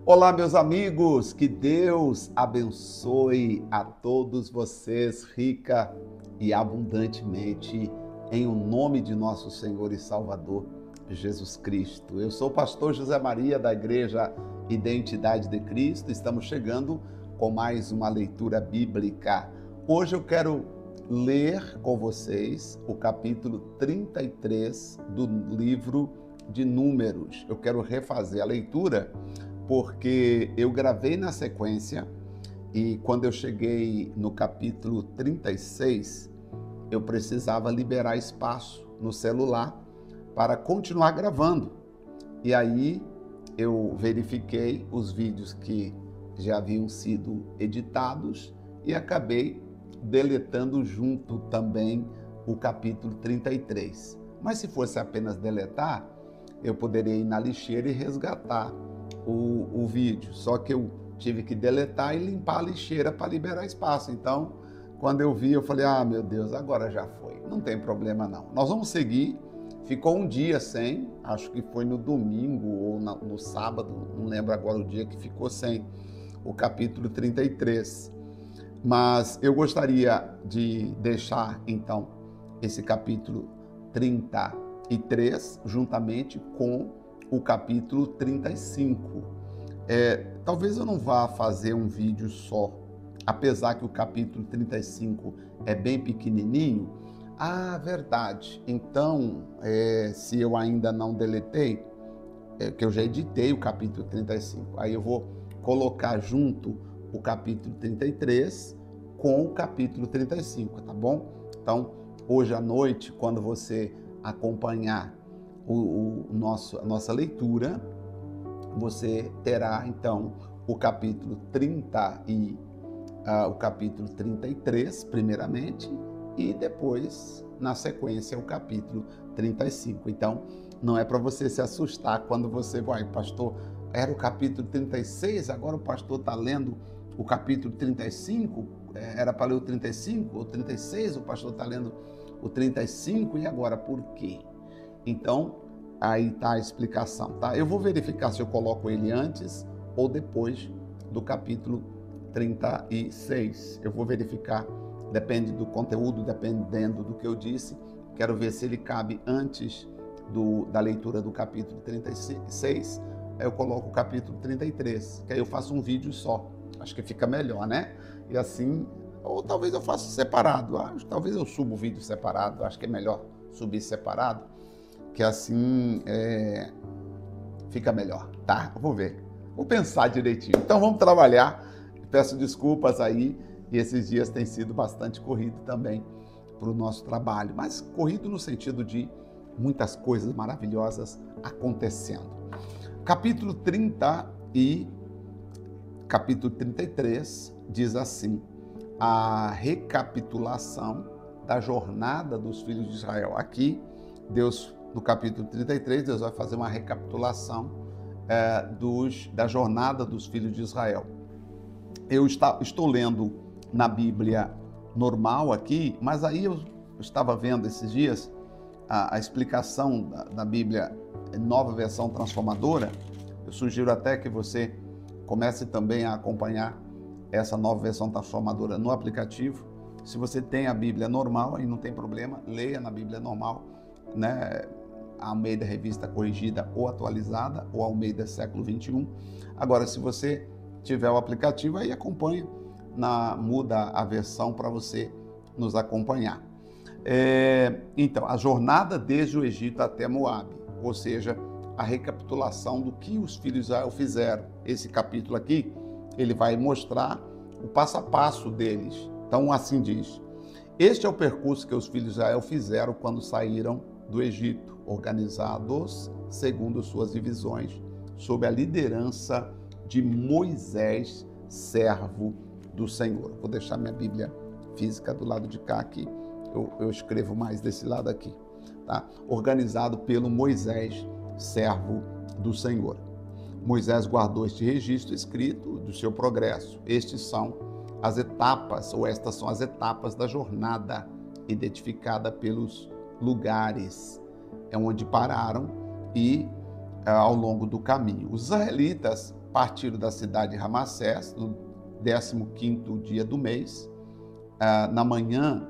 Olá, meus amigos, que Deus abençoe a todos vocês rica e abundantemente, em o nome de nosso Senhor e Salvador, Jesus Cristo. Eu sou o pastor José Maria da Igreja Identidade de Cristo. Estamos chegando com mais uma leitura bíblica. Hoje eu quero ler com vocês o capítulo 33 do livro de Números. Eu quero refazer a leitura porque eu gravei na sequência e quando eu cheguei no capítulo 36, eu precisava liberar espaço no celular para continuar gravando. E aí eu verifiquei os vídeos que já haviam sido editados e acabei deletando junto também o capítulo 33. Mas se fosse apenas deletar, eu poderia ir na lixeira e resgatar o vídeo, só que eu tive que deletar e limpar a lixeira para liberar espaço. Então, quando eu vi, eu falei, meu Deus, agora já foi, não tem problema não. Nós vamos seguir, ficou um dia sem, acho que foi no domingo ou no sábado, não lembro agora o dia que ficou sem o capítulo 33, mas eu gostaria de deixar então esse capítulo 33 juntamente com o capítulo 35. Talvez eu não vá fazer um vídeo só, apesar que o capítulo 35 é bem pequenininho. Verdade. Então, se eu ainda não deletei, que eu já editei o capítulo 35, aí eu vou colocar junto o capítulo 33 com o capítulo 35, tá bom? Então, hoje à noite, quando você acompanhar a nossa leitura, você terá então o capítulo 33 primeiramente e depois na sequência o capítulo 35. Então não é para você se assustar quando você vai, pastor, era o capítulo 36, agora o pastor está lendo o capítulo 35, era para ler o 35 ou 36, o pastor está lendo o 35 e agora por quê? Então, aí está a explicação, tá? Eu vou verificar se eu coloco ele antes ou depois do capítulo 36. Eu vou verificar, depende do conteúdo, dependendo do que eu disse. Quero ver se ele cabe antes da leitura do capítulo 36. Aí eu coloco o capítulo 33, que aí eu faço um vídeo só. Acho que fica melhor, né? E assim, ou talvez eu faça separado. Talvez eu suba o vídeo separado. Acho que é melhor subir separado, que assim fica melhor, tá? Vou ver, vou pensar direitinho. Então vamos trabalhar, peço desculpas aí, e esses dias tem sido bastante corrido também para o nosso trabalho, mas corrido no sentido de muitas coisas maravilhosas acontecendo. Capítulo 33 diz assim, a recapitulação da jornada dos filhos de Israel. Aqui, Deus, no capítulo 33, Deus vai fazer uma recapitulação da jornada dos filhos de Israel. Eu estou lendo na Bíblia normal aqui, mas aí eu estava vendo esses dias a explicação da Bíblia Nova Versão Transformadora. Eu sugiro até que você comece também a acompanhar essa Nova Versão Transformadora no aplicativo. Se você tem a Bíblia normal, aí não tem problema, leia na Bíblia normal, né? A Almeida Revista Corrigida ou Atualizada, ou Almeida Século XXI. Agora, se você tiver o aplicativo, aí acompanha, muda a versão para você nos acompanhar. Então, a jornada desde o Egito até Moabe, ou seja, a recapitulação do que os filhos de Israel fizeram. Esse capítulo aqui, ele vai mostrar o passo a passo deles. Então, assim diz, este é o percurso que os filhos de Israel fizeram quando saíram do Egito, organizados segundo suas divisões, sob a liderança de Moisés, servo do Senhor. Vou deixar minha Bíblia física do lado de cá aqui, eu escrevo mais desse lado aqui, tá? Organizado pelo Moisés, servo do Senhor. Moisés guardou este registro escrito do seu progresso. Estas são as etapas da jornada, identificada pelos lugares onde pararam e ao longo do caminho. Os israelitas partiram da cidade de Ramassés, no 15º dia do mês, na manhã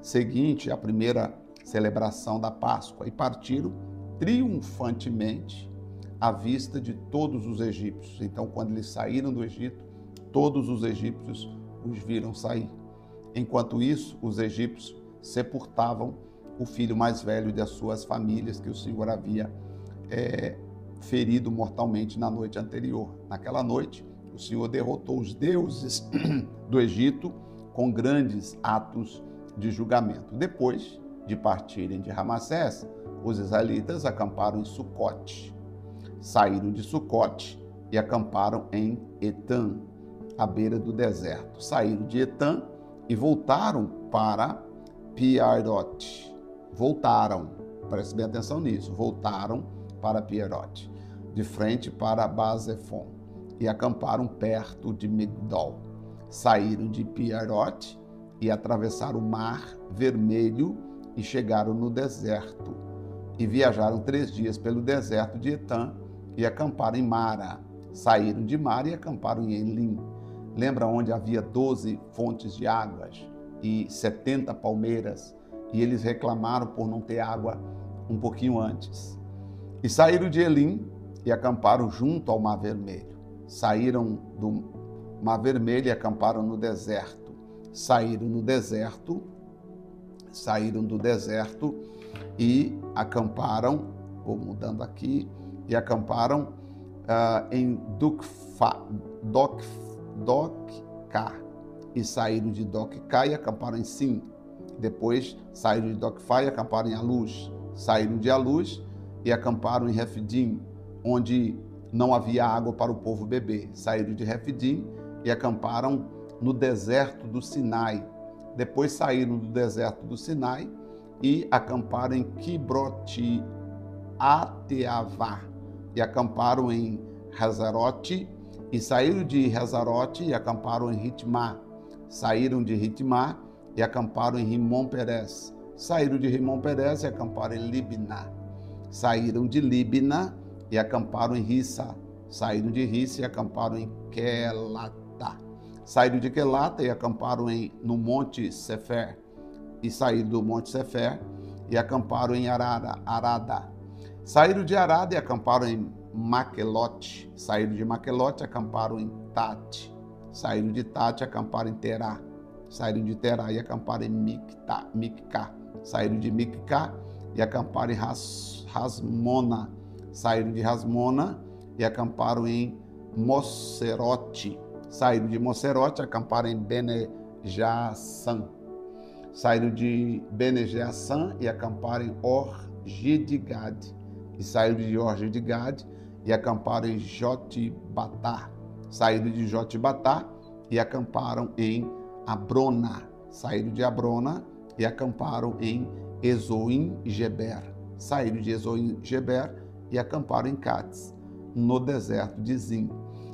seguinte, a primeira celebração da Páscoa, e partiram triunfantemente à vista de todos os egípcios. Então, quando eles saíram do Egito, todos os egípcios os viram sair. Enquanto isso, os egípcios sepultavam o filho mais velho das suas famílias, que o Senhor havia ferido mortalmente na noite anterior. Naquela noite, o Senhor derrotou os deuses do Egito com grandes atos de julgamento. Depois de partirem de Ramassés, os israelitas acamparam em Sucote. Saíram de Sucote e acamparam em Etã, à beira do deserto. Saíram de Etã e voltaram para Piarote. Voltaram, preste bem atenção nisso, voltaram para Piarote, de frente para Bazefon, e acamparam perto de Migdol. Saíram de Piarote e atravessaram o Mar Vermelho e chegaram no deserto. E viajaram 3 dias pelo deserto de Etã e acamparam em Mara. Saíram de Mara e acamparam em Elim. Lembra onde havia 12 fontes de águas e 70 palmeiras? E eles reclamaram por não ter água um pouquinho antes. E saíram de Elim e acamparam junto ao Mar Vermelho. Saíram do Mar Vermelho e acamparam no deserto. Saíram do deserto e acamparam, vou mudando aqui, e acamparam em Docká. E saíram de Docká e acamparam em Sim. Depois saíram de Docfá e acamparam em Aluz. Saíram de Aluz e acamparam em Refidim, onde não havia água para o povo beber. Saíram de Refidim e acamparam no deserto do Sinai. Depois saíram do deserto do Sinai e acamparam em Quibroti Ateavá e acamparam em Hazarote. E saíram de Hazarote e acamparam em Ritmá. Saíram de Ritmá e acamparam em Rimon-Perez. Saíram de Rimon-Perez e acamparam em Libná. Saíram de Libná e acamparam em Rissa. Saíram de Rissa e acamparam em Quelata. Saíram de Quelata e acamparam no Monte Sefer. E saíram do Monte Sefer e acamparam em Arada. Saíram de Arada e acamparam em Maquelote. Saíram de Maquelote e acamparam em Tate. Saíram de Tate e acamparam em Terá. Saíram de Terá e acamparam em Mická. Saíram de Mická e acamparam em Rasmona. Saíram de Rasmona e acamparam em Moserote. Saíram de Moserote e acamparam em Bene-Jaaçã. Saíram de Bene-Jaaçã e acamparam em Or-Gidigade. E saíram de Or-Gidigade e acamparam em Jotbatá. Saíram de Jotbatá e acamparam em Abrona. Saíram de Abrona e acamparam em Ezoim-Geber. Saíram de Ezoim-Geber e acamparam em Cádiz, no deserto de Zim.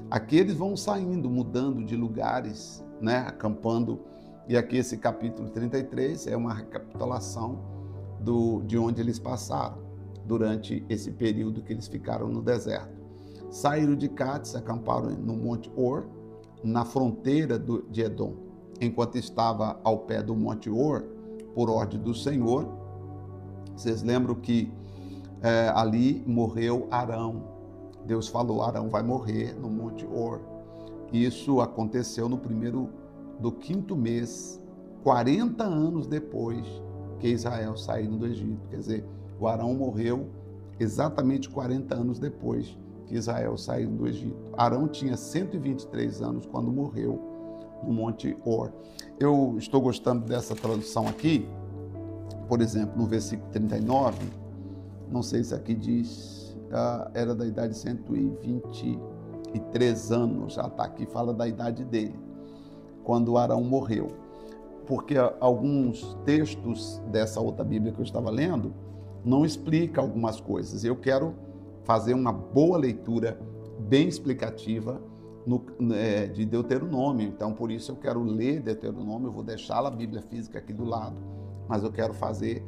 Aqui eles vão saindo, mudando de lugares, né, acampando. E aqui esse capítulo 33 é uma recapitulação de onde eles passaram durante esse período que eles ficaram no deserto. Saíram de Cádiz, acamparam no Monte Or, na fronteira de Edom. Enquanto estava ao pé do Monte Or, por ordem do Senhor, vocês lembram que ali morreu Arão. Deus falou, Arão vai morrer no Monte Or. Isso aconteceu no primeiro do 5º mês, 40 anos depois que Israel saiu do Egito. Quer dizer, o Arão morreu exatamente 40 anos depois que Israel saiu do Egito. Arão tinha 123 anos quando morreu no Monte Or. Eu estou gostando dessa tradução aqui, por exemplo, no versículo 39, não sei se aqui diz, era da idade de 123 anos, já está aqui, fala da idade dele, quando Arão morreu. Porque alguns textos dessa outra Bíblia que eu estava lendo não explicam algumas coisas. Eu quero fazer uma boa leitura, bem explicativa, de Deuteronômio. Então, por isso eu quero ler Deuteronômio, eu vou deixar a Bíblia física aqui do lado, mas eu quero fazer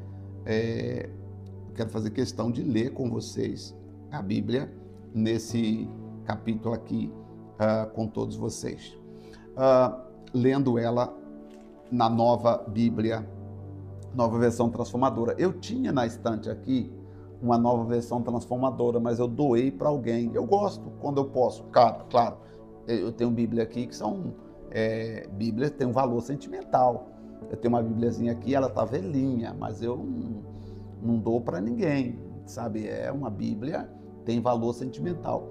questão de ler com vocês a Bíblia nesse capítulo aqui com todos vocês. Lendo ela na Nova Bíblia, Nova Versão Transformadora. Eu tinha na estante aqui uma Nova Versão Transformadora, mas eu doei para alguém. Eu gosto quando eu posso. Claro, eu tenho Bíblia aqui que são... Bíblia tem um valor sentimental. Eu tenho uma Bíbliazinha aqui, ela tá velhinha, mas eu não dou para ninguém, sabe? É uma Bíblia, tem valor sentimental.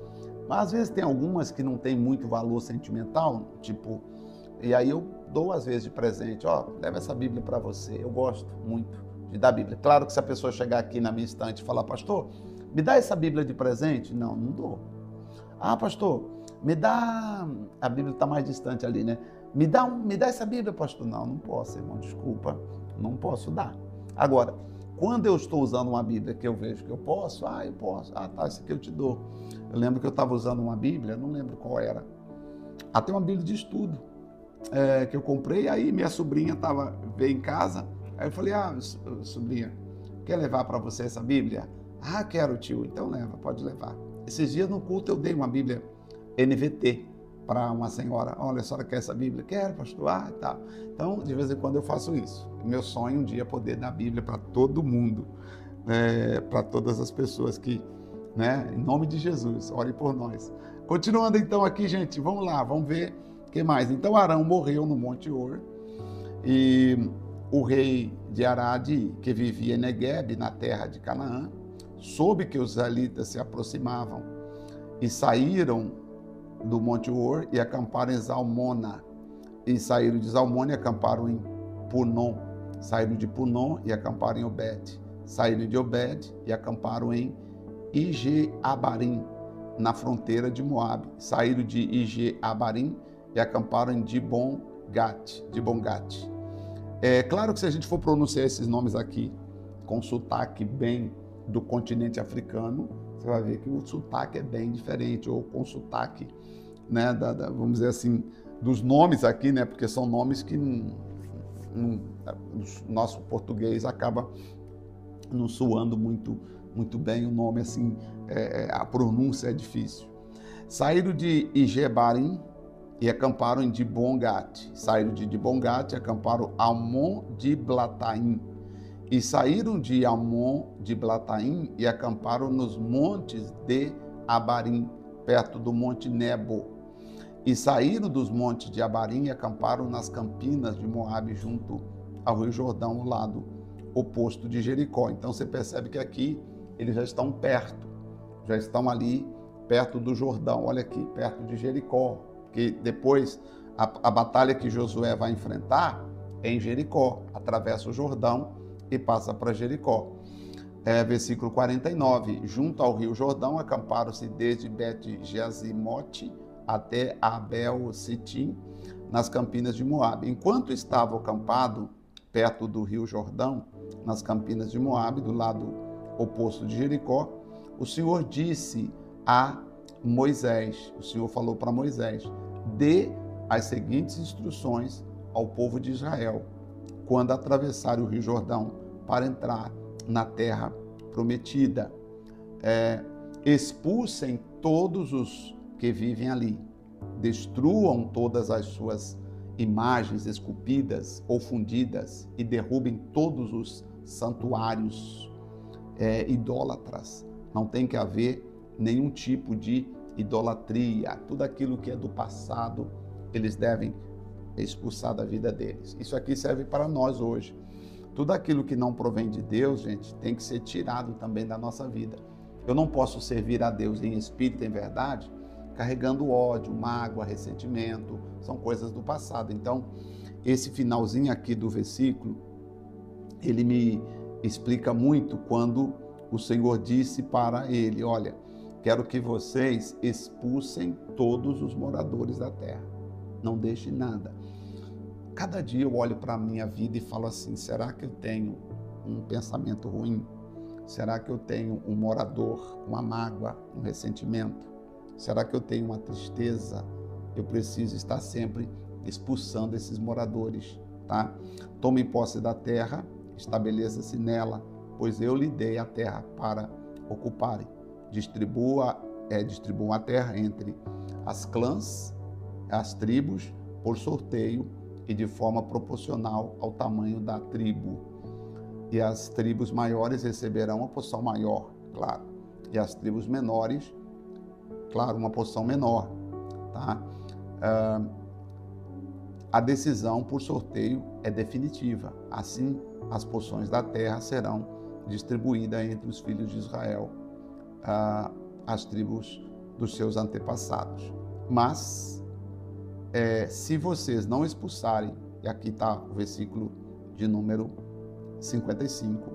Mas às vezes tem algumas que não tem muito valor sentimental, tipo... E aí eu dou às vezes de presente, leva essa Bíblia para você. Eu gosto muito de dar Bíblia. Claro que se a pessoa chegar aqui na minha estante e falar, pastor, me dá essa Bíblia de presente? Não dou. Pastor, me dá... A Bíblia está mais distante ali, né? Me dá essa Bíblia, pastor? Não posso, irmão, desculpa, não posso dar. Agora, quando eu estou usando uma Bíblia que eu vejo que eu posso, eu posso. Tá, essa aqui eu te dou. Eu lembro que eu estava usando uma Bíblia, não lembro qual era. Tem uma Bíblia de estudo. Que eu comprei, aí minha sobrinha veio em casa, aí eu falei, sobrinha, quer levar para você essa Bíblia? Quero, tio, então leva, pode levar. Esses dias no culto eu dei uma Bíblia NVT para uma senhora, olha, a senhora quer essa Bíblia? Quero, pastor, tá. Então, de vez em quando eu faço isso. Meu sonho um dia é poder dar a Bíblia para todo mundo, para todas as pessoas que, né, em nome de Jesus, ore por nós. Continuando então aqui, gente, vamos lá, vamos ver o que mais? Então Arão morreu no Monte Hor e o rei de Arade, que vivia em Negueb, na terra de Canaã, soube que os israelitas se aproximavam e saíram do Monte Hor e acamparam em Zalmona. E saíram de Zalmona e acamparam em Punom. Saíram de Punom e acamparam em Obed. Saíram de Obed e acamparam em Ije-Abarim, na fronteira de Moabe. Saíram de Ije-Abarim e acamparam em Dibon-Gate. É claro que se a gente for pronunciar esses nomes aqui com sotaque bem do continente africano, você vai ver que o sotaque é bem diferente, ou com sotaque, né, vamos dizer assim, dos nomes aqui, né, porque são nomes que o nosso português acaba não soando muito bem o nome, assim, a pronúncia é difícil. Saíram de Ije-Abarim e acamparam em Dibon-Gate. Saíram de Dibon-Gate e acamparam Almon-Diblataim. E saíram de Almon-Diblataim e acamparam nos montes de Abarim, perto do Monte Nebo. E saíram dos montes de Abarim e acamparam nas campinas de Moabe, junto ao Rio Jordão, no lado oposto de Jericó. Então você percebe que aqui eles já estão perto, já estão ali perto do Jordão. Olha aqui, perto de Jericó. Que depois a batalha que Josué vai enfrentar é em Jericó, atravessa o Jordão e passa para Jericó. Versículo 49, junto ao rio Jordão acamparam-se desde Bet-Jazimote até Abel-Sitim, nas campinas de Moabe. Enquanto estava acampado perto do rio Jordão, nas campinas de Moabe, do lado oposto de Jericó, o Senhor disse a Moisés, o Senhor falou para Moisés, dê as seguintes instruções ao povo de Israel quando atravessarem o Rio Jordão para entrar na terra prometida. Expulsem todos os que vivem ali, destruam todas as suas imagens esculpidas ou fundidas e derrubem todos os santuários idólatras. Não tem que haver nenhum tipo de idolatria, tudo aquilo que é do passado, eles devem expulsar da vida deles. Isso aqui serve para nós hoje. Tudo aquilo que não provém de Deus, gente, tem que ser tirado também da nossa vida. Eu não posso servir a Deus em espírito e em verdade, carregando ódio, mágoa, ressentimento, são coisas do passado. Então, esse finalzinho aqui do versículo, ele me explica muito quando o Senhor disse para ele, olha, quero que vocês expulsem todos os moradores da terra. Não deixe nada. Cada dia eu olho para a minha vida e falo assim, será que eu tenho um pensamento ruim? Será que eu tenho um morador, uma mágoa, um ressentimento? Será que eu tenho uma tristeza? Eu preciso estar sempre expulsando esses moradores, tá? Tome posse da terra, estabeleça-se nela, pois eu lhe dei a terra para ocuparem. Distribua distribuam a terra entre as clãs, as tribos, por sorteio e de forma proporcional ao tamanho da tribo. E as tribos maiores receberão uma porção maior, claro. E as tribos menores, claro, uma porção menor, tá? A decisão por sorteio é definitiva. Assim, as porções da terra serão distribuídas entre os filhos de Israel, as tribos dos seus antepassados. Mas, se vocês não expulsarem, e aqui está o versículo de número 55,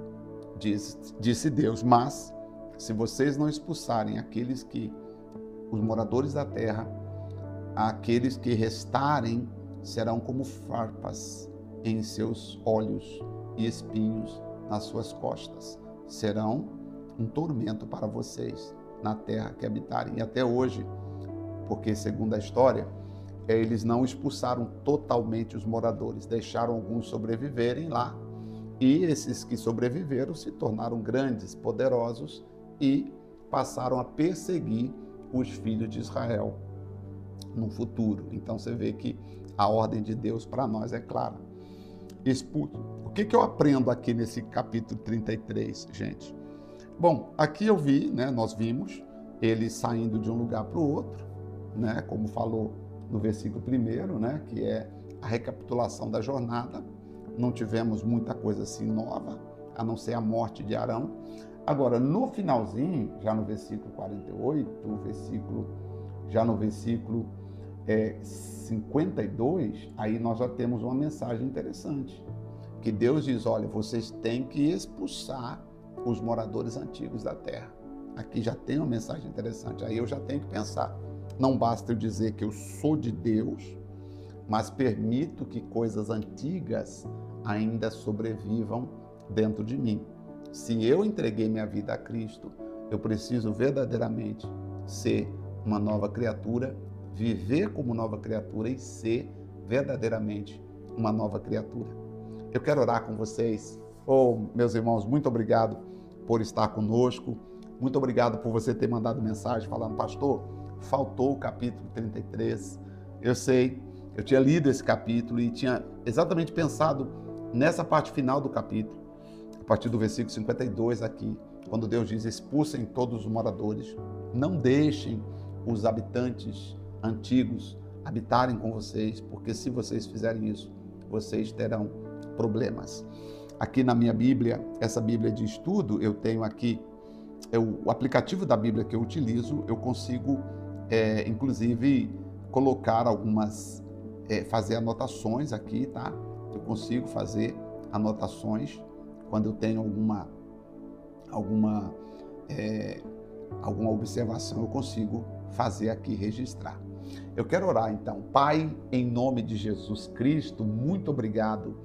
disse Deus, mas se vocês não expulsarem os moradores da terra, aqueles que restarem serão como farpas em seus olhos e espinhos nas suas costas. Serão um tormento para vocês na terra que habitarem. E até hoje, porque segundo a história, eles não expulsaram totalmente os moradores, deixaram alguns sobreviverem lá. E esses que sobreviveram se tornaram grandes, poderosos e passaram a perseguir os filhos de Israel no futuro. Então você vê que a ordem de Deus para nós é clara. O que eu aprendo aqui nesse capítulo 33, gente? Bom, aqui eu vi, nós vimos ele saindo de um lugar para o outro, como falou no versículo 1, que é a recapitulação da jornada. Não tivemos muita coisa assim nova, a não ser a morte de Arão. Agora, no finalzinho, já no versículo 48, já no versículo 52, aí nós já temos uma mensagem interessante, que Deus diz, olha, vocês têm que expulsar os moradores antigos da terra. Aqui já tem uma mensagem interessante, aí eu já tenho que pensar, não basta eu dizer que eu sou de Deus, mas permito que coisas antigas ainda sobrevivam dentro de mim. Se eu entreguei minha vida a Cristo, eu preciso verdadeiramente ser uma nova criatura, viver como nova criatura e ser verdadeiramente uma nova criatura. Eu quero orar com vocês. Meus irmãos, muito obrigado por estar conosco. Muito obrigado por você ter mandado mensagem falando, pastor, faltou o capítulo 33. Eu sei, eu tinha lido esse capítulo e tinha exatamente pensado nessa parte final do capítulo, a partir do versículo 52 aqui, quando Deus diz, expulsem todos os moradores, não deixem os habitantes antigos habitarem com vocês, porque se vocês fizerem isso, vocês terão problemas. Aqui na minha Bíblia, essa Bíblia de estudo, eu tenho aqui, o aplicativo da Bíblia que eu utilizo, eu consigo, inclusive, colocar fazer anotações aqui, tá? Eu consigo fazer anotações quando eu tenho alguma observação, eu consigo fazer aqui, registrar. Eu quero orar então. Pai, em nome de Jesus Cristo, muito obrigado,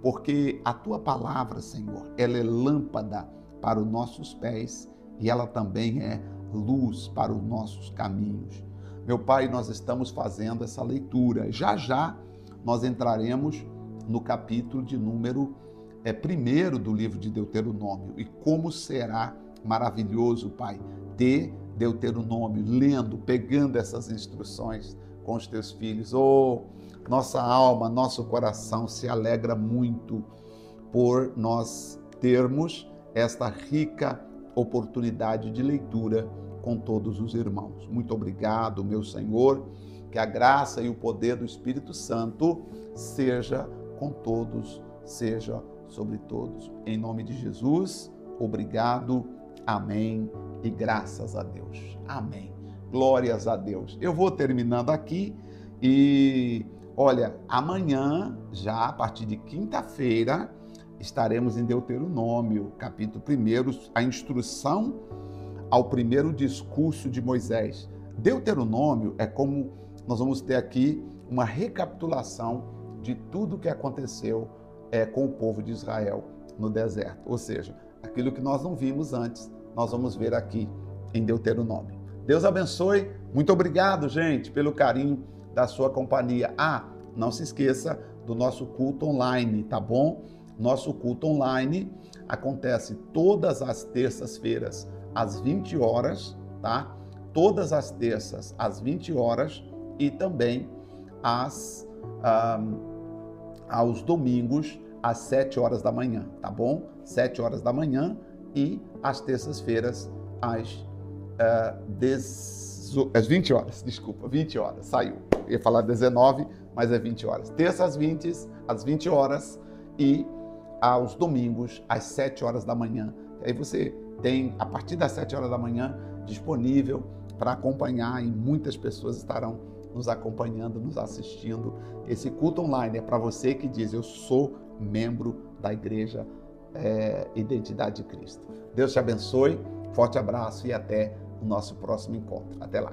porque a Tua palavra, Senhor, ela é lâmpada para os nossos pés e ela também é luz para os nossos caminhos. Meu Pai, nós estamos fazendo essa leitura. Já já nós entraremos no capítulo de número 1 do livro de Deuteronômio. E como será maravilhoso, Pai, ter Deuteronômio, lendo, pegando essas instruções com os teus filhos. Nossa alma, nosso coração se alegra muito por nós termos esta rica oportunidade de leitura com todos os irmãos. Muito obrigado, meu Senhor, que a graça e o poder do Espírito Santo seja com todos, seja sobre todos. Em nome de Jesus, obrigado, amém e graças a Deus. Amém. Glórias a Deus. Eu vou terminando aqui e, olha, amanhã, já a partir de quinta-feira, estaremos em Deuteronômio, capítulo 1, a instrução ao primeiro discurso de Moisés. Deuteronômio é como nós vamos ter aqui uma recapitulação de tudo o que aconteceu com o povo de Israel no deserto. Ou seja, aquilo que nós não vimos antes, nós vamos ver aqui em Deuteronômio. Deus abençoe. Muito obrigado, gente, pelo carinho da sua companhia. Não se esqueça do nosso culto online, tá bom? Nosso culto online acontece todas as terças-feiras, às 20 horas, tá? todas as terças às 20 horas e também aos domingos às 7 horas da manhã, tá bom? 7 horas da manhã e às terças-feiras às 20 horas, desculpa, 20 horas, saiu. Eu ia falar 19, mas é 20 horas. Terça às 20 horas e aos domingos às 7 horas da manhã. Aí você tem, a partir das 7 horas da manhã, disponível para acompanhar, e muitas pessoas estarão nos acompanhando, nos assistindo. Esse culto online é para você que diz: eu sou membro da Igreja Identidade de Cristo. Deus te abençoe, forte abraço e até o nosso próximo encontro. Até lá.